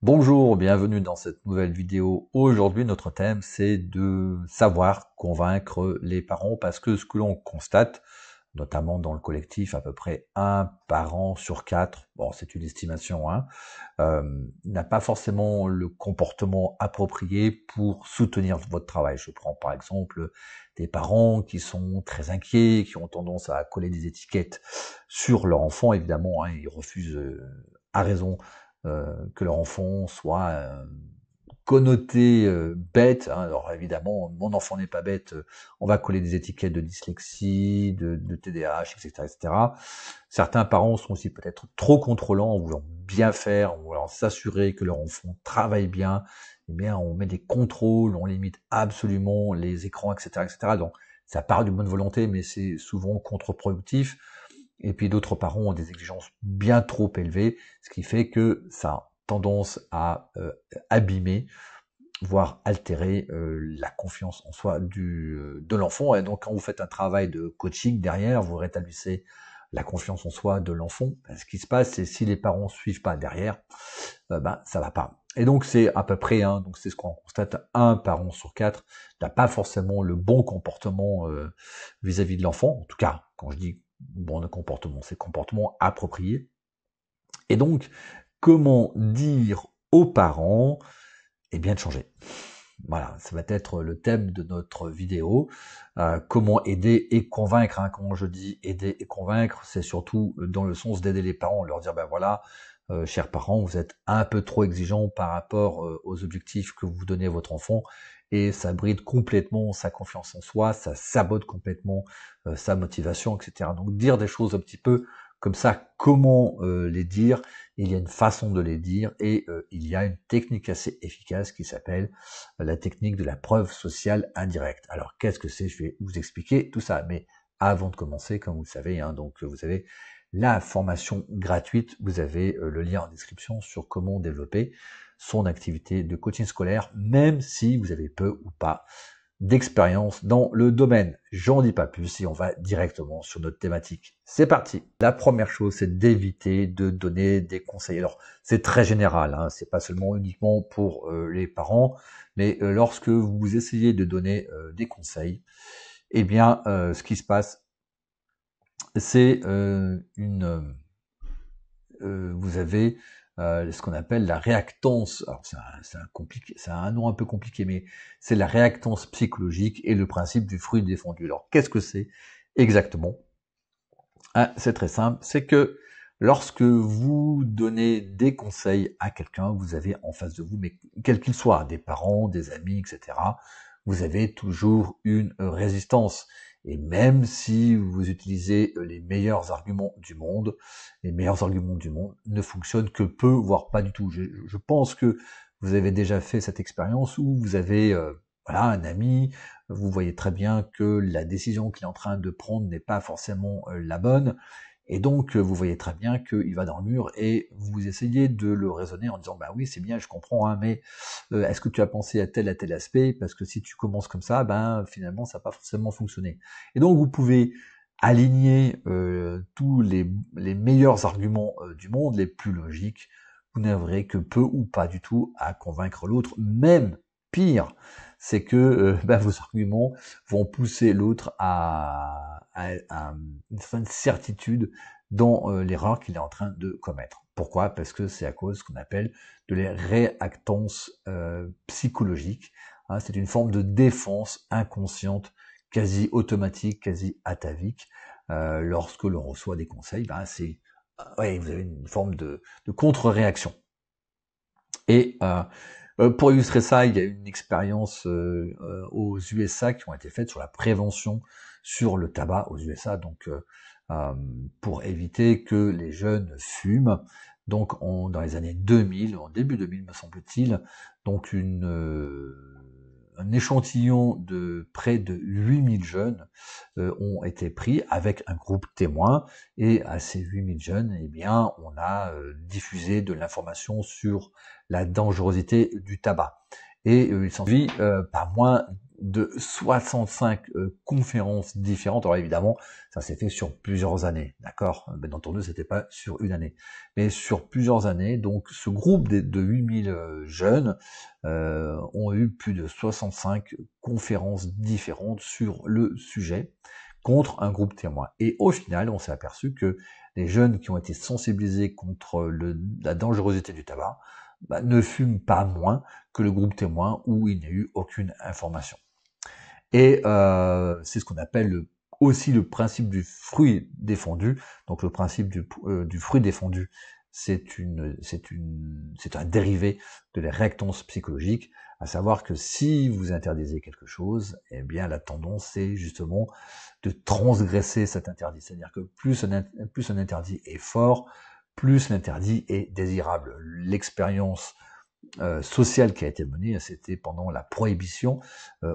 Bonjour, bienvenue dans cette nouvelle vidéo. Aujourd'hui, notre thème, c'est de savoir convaincre les parents parce que ce que l'on constate, notamment dans le collectif, à peu près un parent sur quatre, bon, c'est une estimation, hein, n'a pas forcément le comportement approprié pour soutenir votre travail. Je prends par exemple des parents qui sont très inquiets, qui ont tendance à coller des étiquettes sur leur enfant, évidemment, hein, ils refusent à raison que leur enfant soit connoté bête. Hein. Alors évidemment, mon enfant n'est pas bête, on va coller des étiquettes de dyslexie, de TDAH, etc., etc. Certains parents sont aussi peut-être trop contrôlants en voulant bien faire, en voulant s'assurer que leur enfant travaille bien. Eh bien, on met des contrôles, on limite absolument les écrans, etc., etc. Donc, ça part d'une bonne volonté, mais c'est souvent contre-productif. Et puis d'autres parents ont des exigences bien trop élevées, ce qui fait que ça a tendance à abîmer, voire altérer la confiance en soi de l'enfant. Et donc quand vous faites un travail de coaching derrière, vous rétablissez la confiance en soi de l'enfant. Ce qui se passe, c'est si les parents suivent pas derrière, ça va pas. Et donc c'est à peu près, donc c'est ce qu'on constate, un parent sur quatre n'a pas forcément le bon comportement vis-à-vis de l'enfant. En tout cas, quand je dis bon comportement, c'est comportement approprié. Et donc, comment dire aux parents, eh bien de changer. Voilà, ça va être le thème de notre vidéo. Comment aider et convaincre. Hein. Quand je dis aider et convaincre, c'est surtout dans le sens d'aider les parents, leur dire, ben voilà, chers parents, vous êtes un peu trop exigeants par rapport aux objectifs que vous donnez à votre enfant, et ça bride complètement sa confiance en soi, ça sabote complètement sa motivation, etc. Donc dire des choses un petit peu comme ça, comment les dire. Il y a une façon de les dire et il y a une technique assez efficace qui s'appelle la technique de la preuve sociale indirecte. Alors qu'est-ce que c'est? Je vais vous expliquer tout ça, mais avant de commencer, comme vous le savez, donc vous avez la formation gratuite, vous avez le lien en description sur comment développer son activité de coaching scolaire, même si vous avez peu ou pas d'expérience dans le domaine. J'en dis pas plus et on va directement sur notre thématique. C'est parti. La première chose, c'est d'éviter de donner des conseils. Alors, c'est très général, hein, c'est pas seulement uniquement pour les parents, mais lorsque vous essayez de donner des conseils, eh bien, ce qui se passe, c'est vous avez ce qu'on appelle la réactance. Alors c'est un nom un peu compliqué, mais c'est la réactance psychologique et le principe du fruit défendu. Alors qu'est-ce que c'est exactement? C'est très simple, c'est que lorsque vous donnez des conseils à quelqu'un, vous avez en face de vous, mais quel qu'il soit, des parents, des amis, etc., vous avez toujours une résistance. Et même si vous utilisez les meilleurs arguments du monde, les meilleurs arguments du monde ne fonctionnent que peu, voire pas du tout. Je pense que vous avez déjà fait cette expérience où vous avez voilà, un ami, vous voyez très bien que la décision qu'il est en train de prendre n'est pas forcément la bonne, et donc vous voyez très bien qu'il va dans le mur, et vous essayez de le raisonner en disant, bah oui, c'est bien, je comprends, hein, mais est-ce que tu as pensé à tel aspect? Parce que si tu commences comme ça, finalement, ça va pas forcément fonctionner. Et donc vous pouvez aligner tous les meilleurs arguments du monde, les plus logiques, vous n'aurez que peu ou pas du tout à convaincre l'autre, même pire, c'est que vos arguments vont pousser l'autre à une certaine certitude dans l'erreur qu'il est en train de commettre. Pourquoi? Parce que c'est à cause de ce qu'on appelle de la réactance psychologique. Hein, c'est une forme de défense inconsciente, quasi automatique, quasi atavique. Lorsque l'on reçoit des conseils, ouais, vous avez une forme de contre-réaction. Et pour illustrer ça, il y a une expérience aux USA qui ont été faites sur la prévention sur le tabac aux USA, donc pour éviter que les jeunes fument. Donc dans les années 2000, en début 2000 me semble-t-il, donc un échantillon de près de 8000 jeunes ont été pris avec un groupe témoin, et à ces 8000 jeunes, eh bien, on a diffusé de l'information sur la dangerosité du tabac. Et il s'ensuit pas moins de 65 conférences différentes. Alors évidemment, ça s'est fait sur plusieurs années, d'accord? Bien entendu, c'était pas sur une année, mais sur plusieurs années. Donc ce groupe de 8000 jeunes ont eu plus de 65 conférences différentes sur le sujet contre un groupe témoin. Et au final, on s'est aperçu que les jeunes qui ont été sensibilisés contre la dangerosité du tabac ne fument pas moins que le groupe témoin où il n'y a eu aucune information. Et c'est ce qu'on appelle aussi le principe du fruit défendu. Donc le principe du fruit défendu, c'est un dérivé de la réactance psychologique, à savoir que si vous interdisez quelque chose, eh bien la tendance c'est justement de transgresser cet interdit. C'est-à-dire que plus un interdit est fort, plus l'interdit est désirable. L'expérience sociale qui a été menée, c'était pendant la prohibition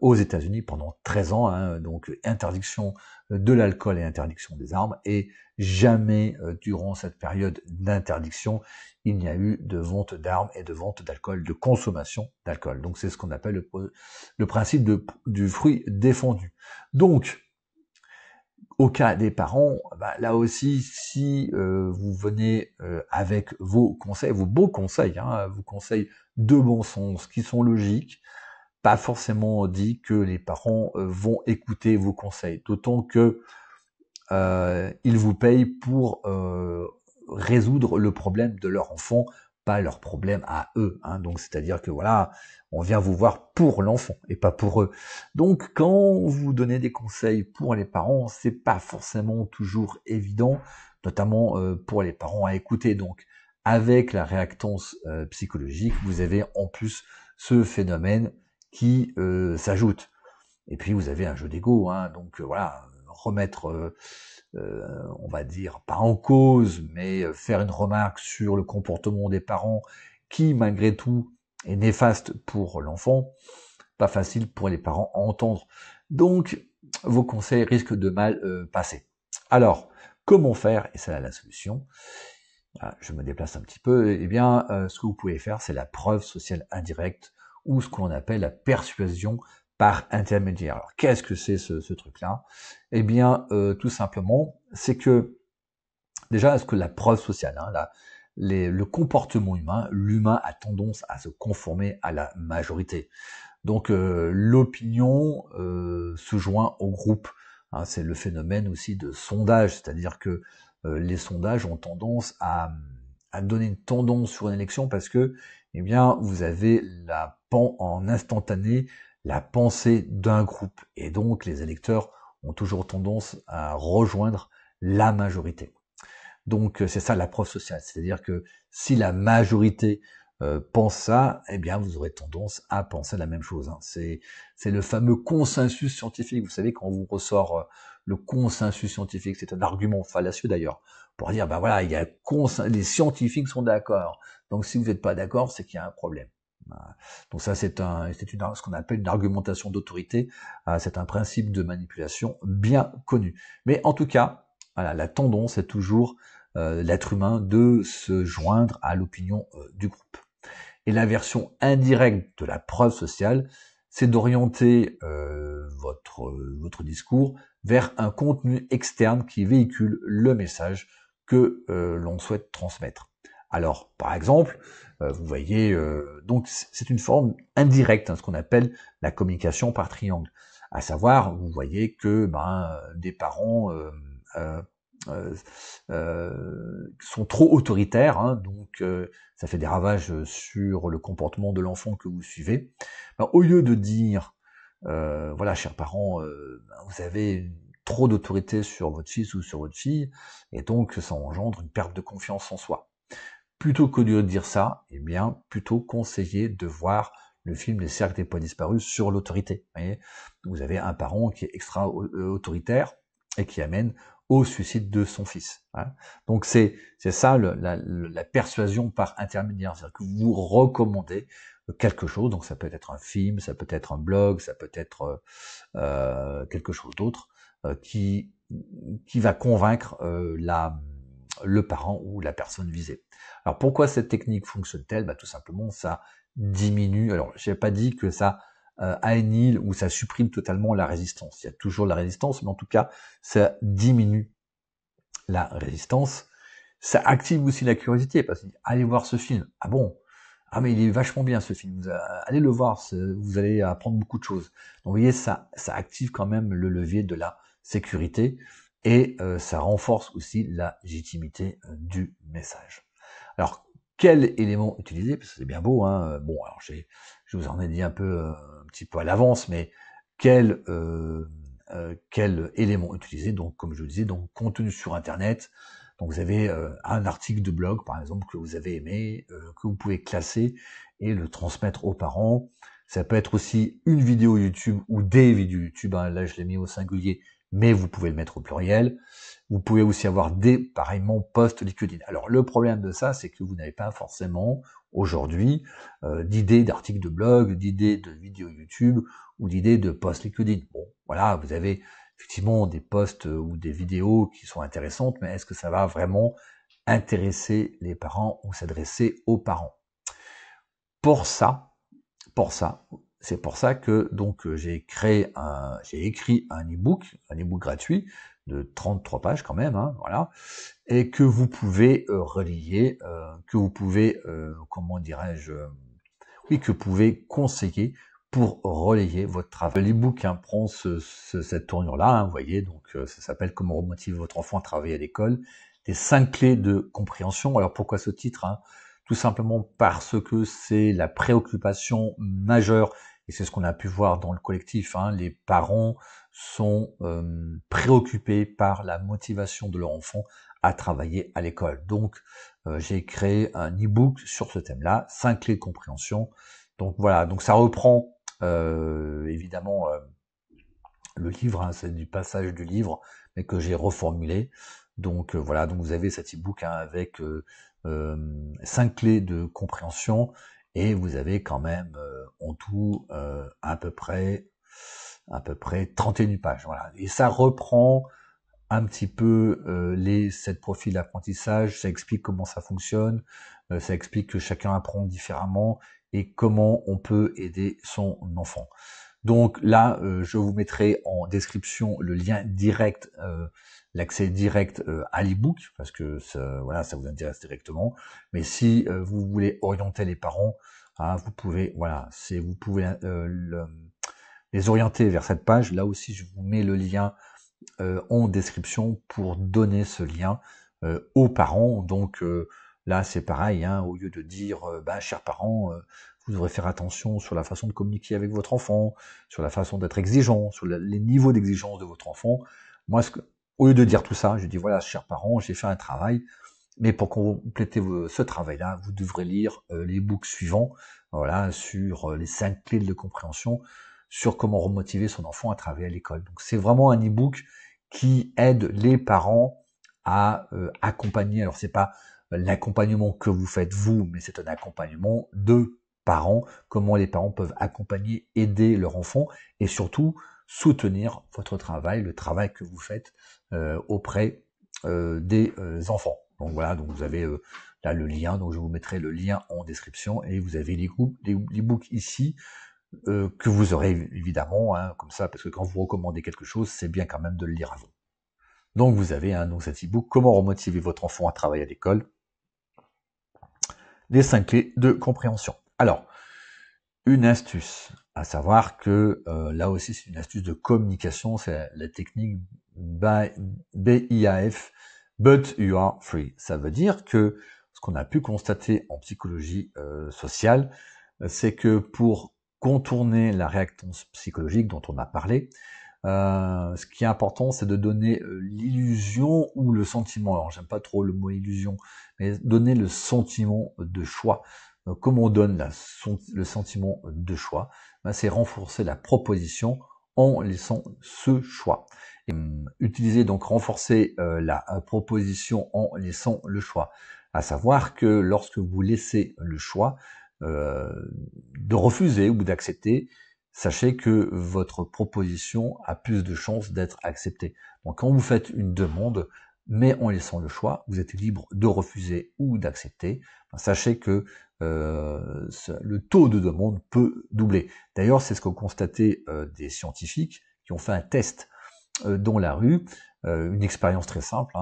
aux États-Unis pendant 13 ans, hein, donc interdiction de l'alcool et interdiction des armes, et jamais durant cette période d'interdiction, il n'y a eu de vente d'armes et de vente d'alcool, de consommation d'alcool. Donc c'est ce qu'on appelle le principe du fruit défendu. Donc, au cas des parents, là aussi, si vous venez avec vos conseils, vos beaux conseils, hein, vos conseils de bon sens, qui sont logiques, pas forcément dit que les parents vont écouter vos conseils, d'autant que ils vous payent pour résoudre le problème de leur enfant, pas leur problème à eux. Hein. Donc c'est-à-dire que voilà, on vient vous voir pour l'enfant et pas pour eux. Donc quand vous donnez des conseils pour les parents, c'est pas forcément toujours évident, notamment pour les parents à écouter. Donc avec la réactance psychologique, vous avez en plus ce phénomène qui s'ajoute. Et puis vous avez un jeu d'ego, hein, donc voilà, remettre, on va dire, pas en cause, mais faire une remarque sur le comportement des parents qui, malgré tout, est néfaste pour l'enfant, pas facile pour les parents à entendre. Donc, vos conseils risquent de mal passer. Alors, comment faire? Et c'est là la solution. Voilà, je me déplace un petit peu. Eh bien, ce que vous pouvez faire, c'est la preuve sociale indirecte, ou ce que l'on appelle la persuasion par intermédiaire. Alors, qu'est-ce que c'est ce truc-là? Eh bien, tout simplement, c'est que, déjà, est-ce que la preuve sociale, hein, le comportement humain, l'humain a tendance à se conformer à la majorité. Donc, l'opinion se joint au groupe. Hein, c'est le phénomène aussi de sondage, c'est-à-dire que les sondages ont tendance à donner une tendance sur une élection parce que, eh bien, vous avez en instantané la pensée d'un groupe. Et donc, les électeurs ont toujours tendance à rejoindre la majorité. Donc, c'est ça la preuve sociale. C'est-à-dire que si la majorité pense ça, eh bien, vous aurez tendance à penser la même chose. Hein. C'est le fameux consensus scientifique. Vous savez, quand on vous ressort le consensus scientifique, c'est un argument fallacieux d'ailleurs, pour dire, ben voilà, les scientifiques sont d'accord. Donc, si vous n'êtes pas d'accord, c'est qu'il y a un problème. Donc ça, c'est ce qu'on appelle une argumentation d'autorité. C'est un principe de manipulation bien connu. Mais en tout cas, voilà, la tendance est toujours l'être humain de se joindre à l'opinion du groupe. Et la version indirecte de la preuve sociale, c'est d'orienter votre discours vers un contenu externe qui véhicule le message que l'on souhaite transmettre. Alors, par exemple, vous voyez, donc c'est une forme indirecte, hein, ce qu'on appelle la communication par triangle. À savoir, vous voyez que des parents sont trop autoritaires, hein, donc ça fait des ravages sur le comportement de l'enfant que vous suivez. Au lieu de dire, voilà, chers parents, vous avez trop d'autorité sur votre fils ou sur votre fille, et donc ça engendre une perte de confiance en soi. Plutôt que de dire ça, eh bien, plutôt conseiller de voir le film Les Cercles des Poids Disparus sur l'autorité. Vous avez un parent qui est extra autoritaire et qui amène au suicide de son fils. Hein. Donc c'est ça la persuasion par intermédiaire, c'est-à-dire que vous recommandez quelque chose, donc ça peut être un film, ça peut être un blog, ça peut être quelque chose d'autre qui va convaincre le parent ou la personne visée. Alors pourquoi cette technique fonctionne-t-elle? Tout simplement ça diminue, alors j'ai pas dit que ça annihile ou ça supprime totalement la résistance. Il y a toujours la résistance, mais en tout cas, ça diminue la résistance. Ça active aussi la curiosité, parce que allez voir ce film. Ah bon? Ah mais il est vachement bien ce film. Allez le voir, vous allez apprendre beaucoup de choses. Donc vous voyez, ça active quand même le levier de la sécurité et ça renforce aussi la légitimité du message. Alors, quel élément utiliser? Parce que c'est bien beau, hein. Bon, alors je vous en ai dit un peu, un petit peu à l'avance, mais quel élément utiliser? Donc, comme je vous disais, donc contenu sur Internet. Donc, vous avez un article de blog, par exemple, que vous avez aimé, que vous pouvez classer et le transmettre aux parents. Ça peut être aussi une vidéo YouTube ou des vidéos YouTube. Hein, là, je l'ai mis au singulier, mais vous pouvez le mettre au pluriel. Vous pouvez aussi avoir des, pareillement, posts LinkedIn. Alors, le problème de ça, c'est que vous n'avez pas forcément, aujourd'hui, d'idées d'articles de blog, d'idées de vidéos YouTube ou d'idées de posts LinkedIn. Bon, voilà, vous avez effectivement des posts ou des vidéos qui sont intéressantes, mais est-ce que ça va vraiment intéresser les parents ou s'adresser aux parents? Pour ça, c'est pour ça que donc j'ai écrit un e-book gratuit de 33 pages quand même, hein, voilà, et que vous pouvez relier, que vous pouvez, comment dirais-je, oui, que vous pouvez conseiller pour relayer votre travail. L'e-book prend cette tournure-là, hein, vous voyez, donc ça s'appelle Comment remotiver votre enfant à travailler à l'école, les 5 clés de compréhension. Alors pourquoi ce titre? Tout simplement parce que c'est la préoccupation majeure, et c'est ce qu'on a pu voir dans le collectif, les parents sont préoccupés par la motivation de leur enfant à travailler à l'école. Donc j'ai créé un e-book sur ce thème-là, 5 clés de compréhension. Donc voilà, donc ça reprend évidemment le livre, c'est du passage du livre, mais que j'ai reformulé. Donc voilà, donc vous avez cet e-book avec 5 clés de compréhension et vous avez quand même en tout à peu près 31 pages. Voilà. Et ça reprend un petit peu les 7 profils d'apprentissage, ça explique comment ça fonctionne, ça explique que chacun apprend différemment et comment on peut aider son enfant. Donc là, je vous mettrai en description le lien direct, l'accès direct à l'e-book, parce que voilà, ça vous intéresse directement. Mais si vous voulez orienter les parents, vous pouvez, voilà, vous pouvez les orienter vers cette page. Là aussi, je vous mets le lien en description pour donner ce lien aux parents. Donc là, c'est pareil, au lieu de dire, chers parents, vous devrez faire attention sur la façon de communiquer avec votre enfant, sur la façon d'être exigeant, sur les niveaux d'exigence de votre enfant. Moi, au lieu de dire tout ça, je dis, voilà, chers parents, j'ai fait un travail, mais pour compléter ce travail-là, vous devrez lire les books suivants, voilà, sur les 5 clés de compréhension, sur comment remotiver son enfant à travailler à l'école. Donc c'est vraiment un e-book qui aide les parents à accompagner. Alors c'est pas l'accompagnement que vous faites vous, mais c'est un accompagnement de parents, comment les parents peuvent accompagner, aider leur enfant et surtout soutenir votre travail, le travail que vous faites auprès des enfants. Donc voilà, donc vous avez là le lien, donc je vous mettrai le lien en description et vous avez les books ici que vous aurez évidemment, comme ça, parce que quand vous recommandez quelque chose, c'est bien quand même de le lire avant. Donc vous avez donc cet e-book, Comment remotiver votre enfant à travailler à l'école, les 5 clés de compréhension. Alors, une astuce, à savoir que là aussi c'est une astuce de communication, c'est la technique BIAF, but you are free. Ça veut dire que ce qu'on a pu constater en psychologie sociale, c'est que pour contourner la réactance psychologique dont on a parlé, ce qui est important, c'est de donner l'illusion ou le sentiment. Alors, j'aime pas trop le mot illusion, mais donner le sentiment de choix. Comment on donne le sentiment de choix? C'est renforcer la proposition en laissant ce choix. Et, utiliser donc renforcer la proposition en laissant le choix. À savoir que lorsque vous laissez le choix de refuser ou d'accepter, sachez que votre proposition a plus de chances d'être acceptée. Donc quand vous faites une demande, mais en laissant le choix, vous êtes libre de refuser ou d'accepter. Sachez que le taux de demande peut doubler. D'ailleurs, c'est ce qu'ont constaté des scientifiques qui ont fait un test dans la rue, une expérience très simple.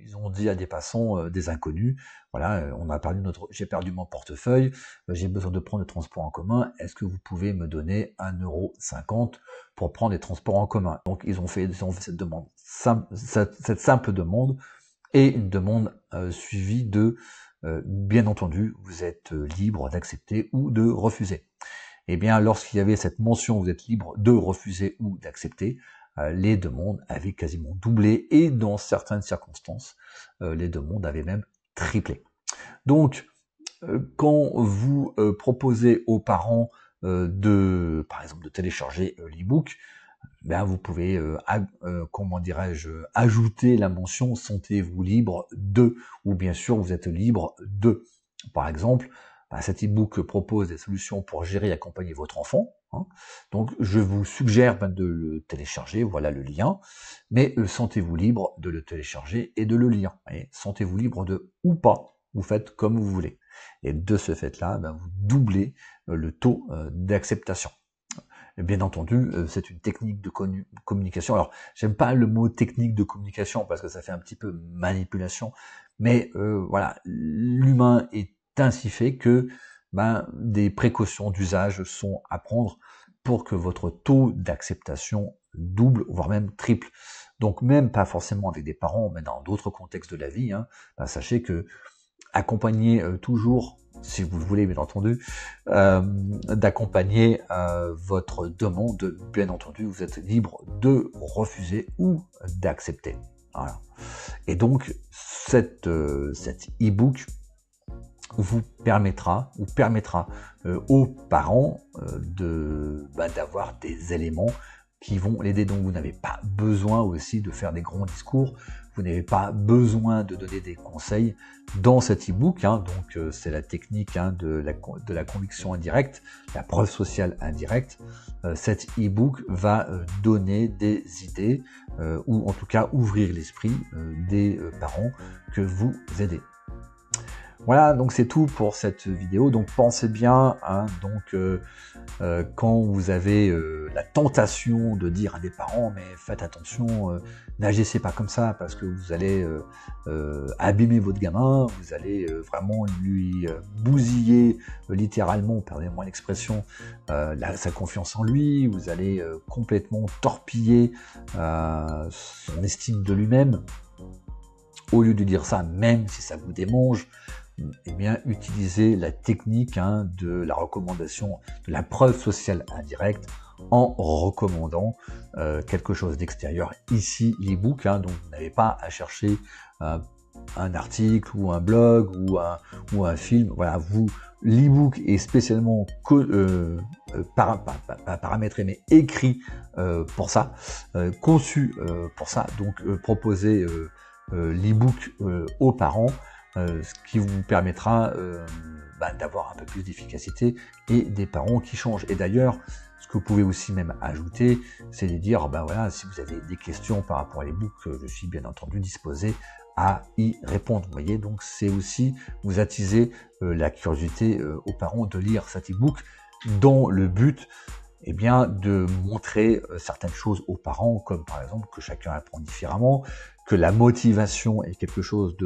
Ils ont dit à des passants, des inconnus, voilà, j'ai perdu mon portefeuille, j'ai besoin de prendre le transport en commun, est-ce que vous pouvez me donner 1,50 € pour prendre les transports en commun? Donc ils ont fait cette demande, cette simple demande, et une demande suivie de bien entendu, vous êtes libre d'accepter ou de refuser. Eh bien, lorsqu'il y avait cette mention, vous êtes libre de refuser ou d'accepter, les demandes avaient quasiment doublé, et dans certaines circonstances, les demandes avaient même triplé. Donc, quand vous proposez aux parents par exemple, de télécharger l'e-book, ben vous pouvez, comment dirais-je, ajouter la mention « Sentez-vous libre de » ou bien sûr vous êtes libre de. Par exemple, cet e-book propose des solutions pour gérer et accompagner votre enfant. Donc je vous suggère de le télécharger, voilà le lien, mais sentez-vous libre de le télécharger et de le lire. Sentez-vous libre de ou pas, vous faites comme vous voulez. Et de ce fait-là, vous doublez le taux d'acceptation. Bien entendu, c'est une technique de communication. Alors, j'aime pas le mot technique de communication parce que ça fait un petit peu manipulation, mais voilà, l'humain est ainsi fait que des précautions d'usage sont à prendre pour que votre taux d'acceptation double, voire même triple. Donc même pas forcément avec des parents, mais dans d'autres contextes de la vie, sachez que accompagner toujours, si vous le voulez bien entendu, d'accompagner votre demande, bien entendu, vous êtes libre de refuser ou d'accepter. Voilà. Et donc, cet e-book vous permettra aux parents d'avoir des éléments qui vont l'aider. Donc vous n'avez pas besoin aussi de faire des grands discours, vous n'avez pas besoin de donner des conseils dans cet e-book. Donc c'est la technique de la conviction indirecte, la preuve sociale indirecte. Cet e-book va donner des idées, ou en tout cas ouvrir l'esprit des parents que vous aidez. Voilà, donc c'est tout pour cette vidéo. Donc pensez bien, quand vous avez la tentation de dire à des parents, mais faites attention, n'agissez pas comme ça parce que vous allez abîmer votre gamin, vous allez vraiment lui bousiller littéralement, pardonnez-moi l'expression, sa confiance en lui, vous allez complètement torpiller son estime de lui-même. Au lieu de dire ça, même si ça vous démange, eh bien, utilisez la technique de la recommandation, de la preuve sociale indirecte, en recommandant quelque chose d'extérieur. Ici, l'e-book, donc vous n'avez pas à chercher un article ou un blog ou un film. Voilà, l'e-book est spécialement paramétré, mais écrit pour ça, conçu pour ça. Donc, proposez l'e-book aux parents, ce qui vous permettra d'avoir un peu plus d'efficacité et des parents qui changent. Et d'ailleurs, ce que vous pouvez aussi même ajouter, c'est de dire, voilà, si vous avez des questions par rapport à l'e-book, je suis bien entendu disposé à y répondre. Vous voyez, donc c'est aussi vous attiser la curiosité aux parents de lire cet e-book dans le but de montrer certaines choses aux parents, comme par exemple que chacun apprend différemment, que la motivation est quelque chose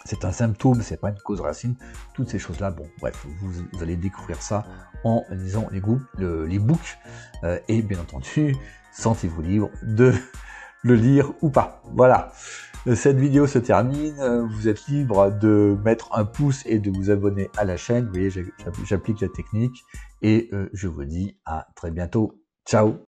c'est un symptôme, c'est pas une cause racine, toutes ces choses-là, bon, bref, vous allez découvrir ça en lisant l'e-book, et bien entendu, sentez-vous libre de le lire ou pas. Voilà, cette vidéo se termine, vous êtes libre de mettre un pouce et de vous abonner à la chaîne, vous voyez, j'applique la technique, et je vous dis à très bientôt, ciao.